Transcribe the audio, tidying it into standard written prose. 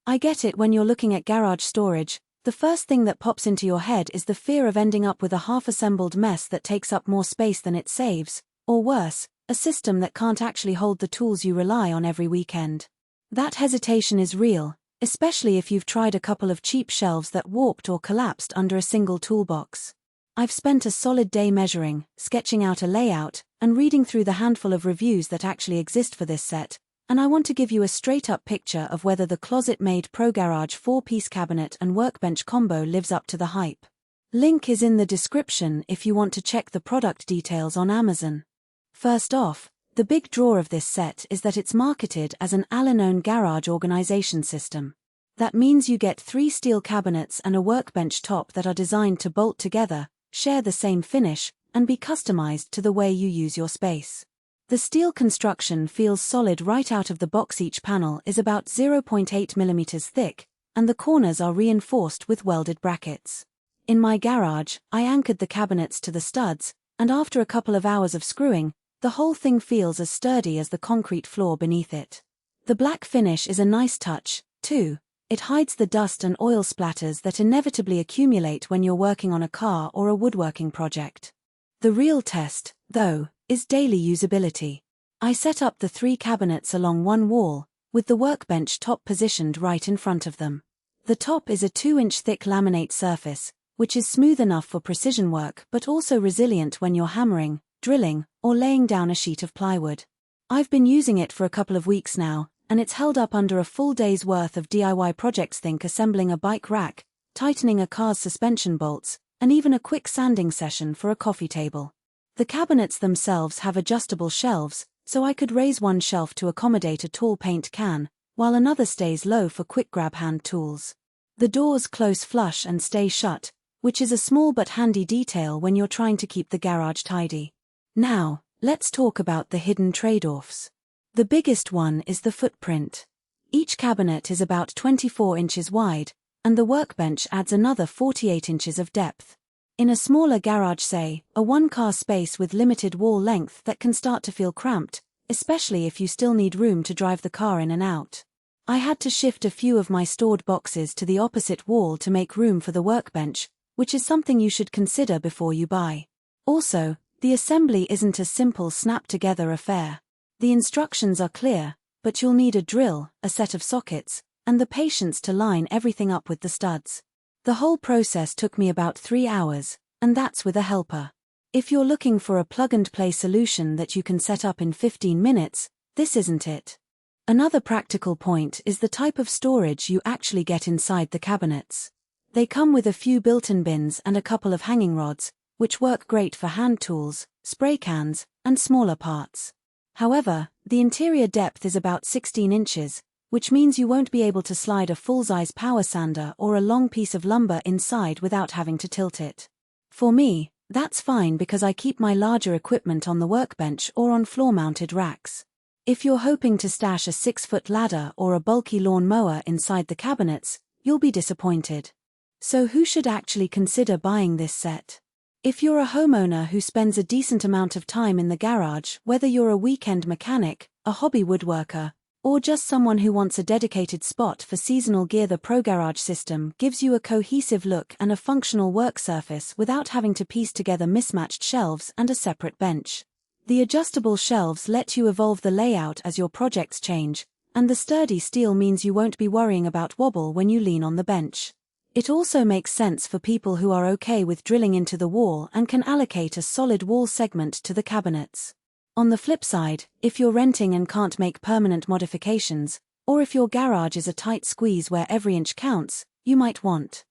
I get it. When you're looking at garage storage, the first thing that pops into your head is the fear of ending up with a half-assembled mess that takes up more space than it saves, or worse, a system that can't actually hold the tools you rely on every weekend. That hesitation is real, especially if you've tried a couple of cheap shelves that warped or collapsed under a single toolbox. I've spent a solid day measuring, sketching out a layout, and reading through the handful of reviews that actually exist for this set, and I want to give you a straight-up picture of whether the ClosetMaid ProGarage 4-piece cabinet and workbench combo lives up to the hype. Link is in the description if you want to check the product details on Amazon. First off, the big draw of this set is that it's marketed as an all-in-one garage organization system. That means you get 3 steel cabinets and a workbench top that are designed to bolt together, share the same finish, and be customized to the way you use your space. The steel construction feels solid right out of the box. Each panel is about 0.8 mm thick, and the corners are reinforced with welded brackets. In my garage, I anchored the cabinets to the studs, and after a couple of hours of screwing, the whole thing feels as sturdy as the concrete floor beneath it. The black finish is a nice touch, too. It hides the dust and oil splatters that inevitably accumulate when you're working on a car or a woodworking project. The real test, though, is daily usability. I set up the 3 cabinets along one wall, with the workbench top positioned right in front of them. The top is a 2-inch thick laminate surface, which is smooth enough for precision work but also resilient when you're hammering, drilling, or laying down a sheet of plywood. I've been using it for a couple of weeks now, and it's held up under a full day's worth of DIY projects. Think assembling a bike rack, tightening a car's suspension bolts, and even a quick sanding session for a coffee table. The cabinets themselves have adjustable shelves, so I could raise one shelf to accommodate a tall paint can, while another stays low for quick grab hand tools. The doors close flush and stay shut, which is a small but handy detail when you're trying to keep the garage tidy. Now, let's talk about the hidden trade-offs. The biggest one is the footprint. Each cabinet is about 24 inches wide, and the workbench adds another 48 inches of depth. In a smaller garage, say, a one-car space with limited wall length, that can start to feel cramped, especially if you still need room to drive the car in and out. I had to shift a few of my stored boxes to the opposite wall to make room for the workbench, which is something you should consider before you buy. Also, the assembly isn't a simple snap-together affair. The instructions are clear, but you'll need a drill, a set of sockets, and the patience to line everything up with the studs. The whole process took me about 3 hours, and that's with a helper. If you're looking for a plug-and-play solution that you can set up in 15 minutes, this isn't it. Another practical point is the type of storage you actually get inside the cabinets. They come with a few built-in bins and a couple of hanging rods, which work great for hand tools, spray cans, and smaller parts. However, the interior depth is about 16 inches, which means you won't be able to slide a full-size power sander or a long piece of lumber inside without having to tilt it. For me, that's fine because I keep my larger equipment on the workbench or on floor-mounted racks. If you're hoping to stash a 6-foot ladder or a bulky lawn mower inside the cabinets, you'll be disappointed. So who should actually consider buying this set? If you're a homeowner who spends a decent amount of time in the garage, whether you're a weekend mechanic, a hobby woodworker, or just someone who wants a dedicated spot for seasonal gear, the ProGarage system gives you a cohesive look and a functional work surface without having to piece together mismatched shelves and a separate bench. The adjustable shelves let you evolve the layout as your projects change, and the sturdy steel means you won't be worrying about wobble when you lean on the bench. It also makes sense for people who are okay with drilling into the wall and can allocate a solid wall segment to the cabinets. On the flip side, if you're renting and can't make permanent modifications, or if your garage is a tight squeeze where every inch counts, you might want